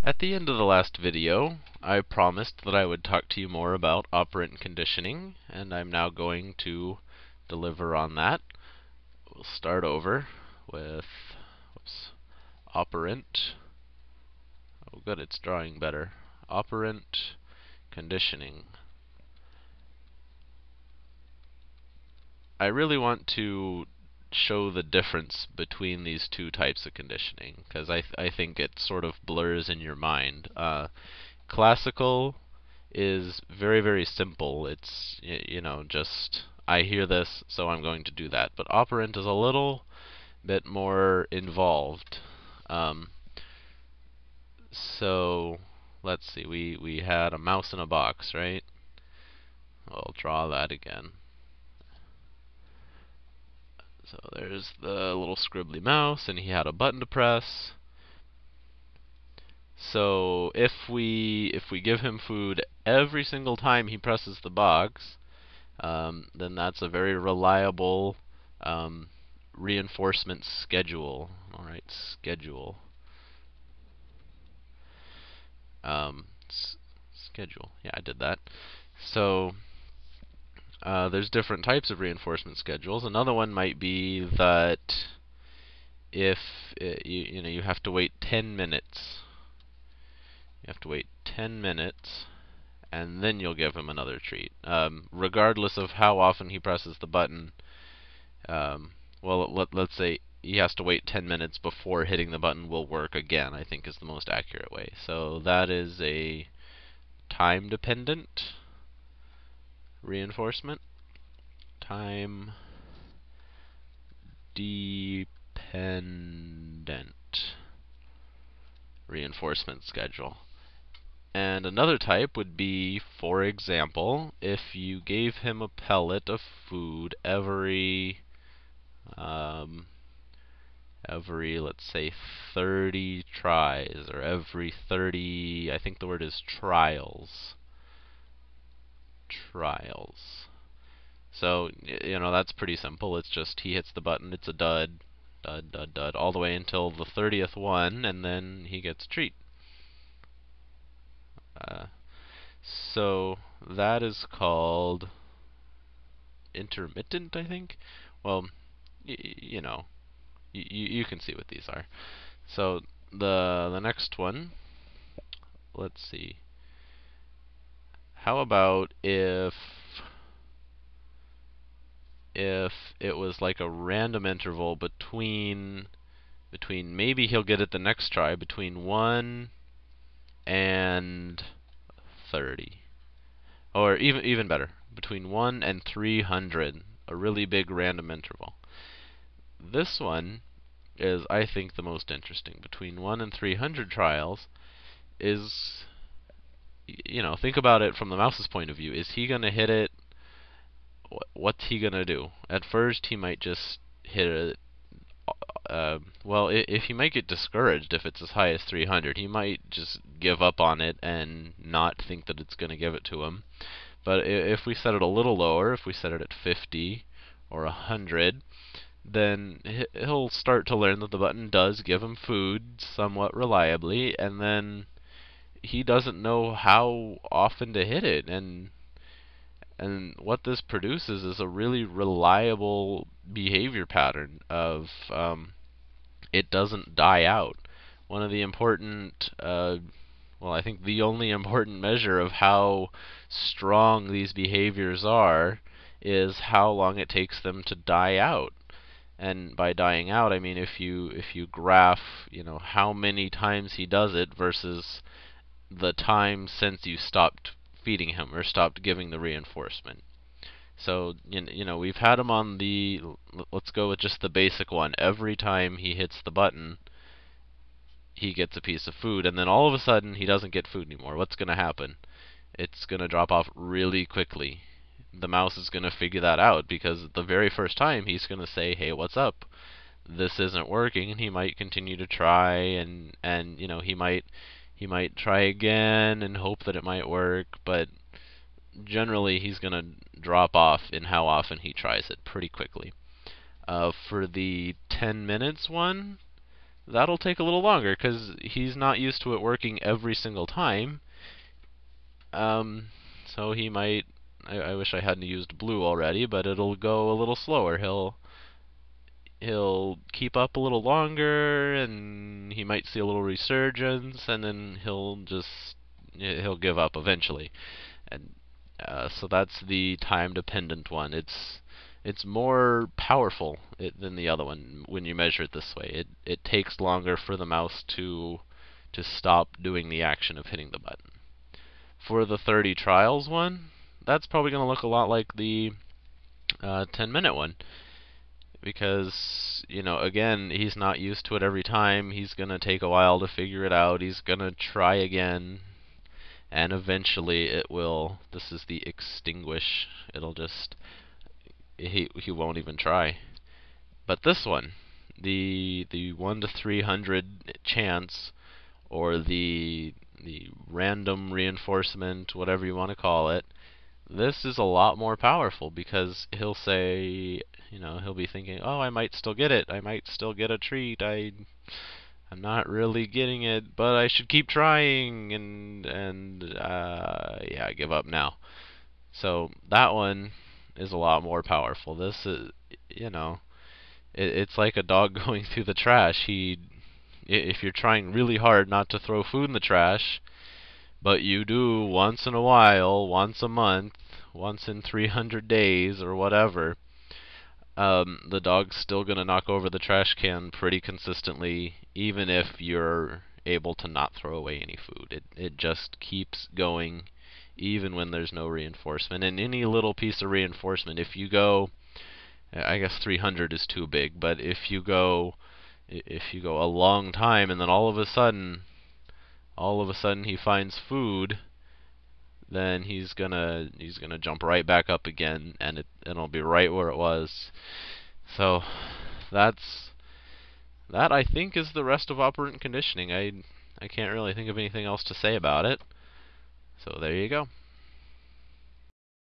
At the end of the last video, I promised that I would talk to you more about operant conditioning, and I'm now going to deliver on that. We'll start over with operant. Oh good, it's drawing better. Operant conditioning. I really want to show the difference between these two types of conditioning, because I think it sort of blurs in your mind. Classical is very, very simple. It's, just I hear this, so I'm going to do that. But operant is a little bit more involved. So let's see. We had a mouse in a box, right? I'll draw that again. So there's the little scribbly mouse, and he had a button to press. So if we give him food every single time he presses the box, then that's a very reliable reinforcement schedule. All right, schedule. Schedule. Yeah, I did that. So there's different types of reinforcement schedules. Another one might be that if you have to wait 10 minutes. You have to wait 10 minutes, and then you'll give him another treat. Regardless of how often he presses the button, well, let's say he has to wait 10 minutes before hitting the button will work again, I think is the most accurate way. So that is a time-dependent reinforcement. Time-dependent reinforcement schedule. And another type would be, for example, if you gave him a pellet of food every, let's say, 30 tries, or every 30, I think the word is trials. Trials. So, that's pretty simple. It's just he hits the button, it's a dud, dud, dud, dud, all the way until the 30th one, and then he gets a treat. So that is called intermittent, I think. Well, you can see what these are. So the next one, let's see. How about if it was like a random interval between maybe he'll get it the next try, between 1 and 30. Or even better, between 1 and 300, a really big random interval. This one is, I think, the most interesting. Between 1 and 300 trials is, think about it from the mouse's point of view. Is he going to hit it? What's he going to do? At first, he might just hit it. Well, if he might get discouraged if it's as high as 300, he might just give up on it and not think that it's going to give it to him. But if we set it a little lower, if we set it at 50 or 100, then he'll start to learn that the button does give him food somewhat reliably, and then he doesn't know how often to hit it. And what this produces is a really reliable behavior pattern of it doesn't die out. One of the important, well, I think the only important measure of how strong these behaviors are is how long it takes them to die out. And by dying out, I mean if you graph, how many times he does it versus the time since you stopped feeding him or stopped giving the reinforcement. So, we've had him on the, let's go with just the basic one. Every time he hits the button, he gets a piece of food, and then all of a sudden he doesn't get food anymore. What's going to happen? It's going to drop off really quickly. The mouse is going to figure that out, because the very first time he's going to say, hey, what's up? This isn't working, and he might continue to try, and he might try again and hope that it might work, but generally he's going to drop off in how often he tries it pretty quickly. For the 10 minutes one, that'll take a little longer because he's not used to it working every single time. So he might. I wish I hadn't used blue already, but it'll go a little slower. He'll keep up a little longer, and he might see a little resurgence, and then he'll give up eventually. And so that's the time-dependent one. It's more powerful than the other one when you measure it this way. It takes longer for the mouse to stop doing the action of hitting the button. For the 30 trials one, that's probably going to look a lot like the 10-minute one. Because, again, he's not used to it every time. He's going to take a while to figure it out. He's going to try again. And eventually it will, this is the extinguish. It'll just, he won't even try. But this one, the 1 to 300 chance, or the random reinforcement, whatever you want to call it, this is a lot more powerful because he'll say, he'll be thinking, oh, I might still get it. I might still get a treat. I'm not really getting it, but I should keep trying, and yeah, I give up now. So that one is a lot more powerful. This is, it's like a dog going through the trash. If you're trying really hard not to throw food in the trash, but you do once in a while, once a month, once in 300 days, or whatever, the dog's still going to knock over the trash can pretty consistently, even if you're able to not throw away any food. It just keeps going, even when there's no reinforcement. And any little piece of reinforcement, if you go, I guess 300 is too big, but if you go a long time and then all of a sudden he finds food, then he's gonna jump right back up again, and it'll be right where it was. So that I think is the rest of operant conditioning. I can't really think of anything else to say about it. So there you go.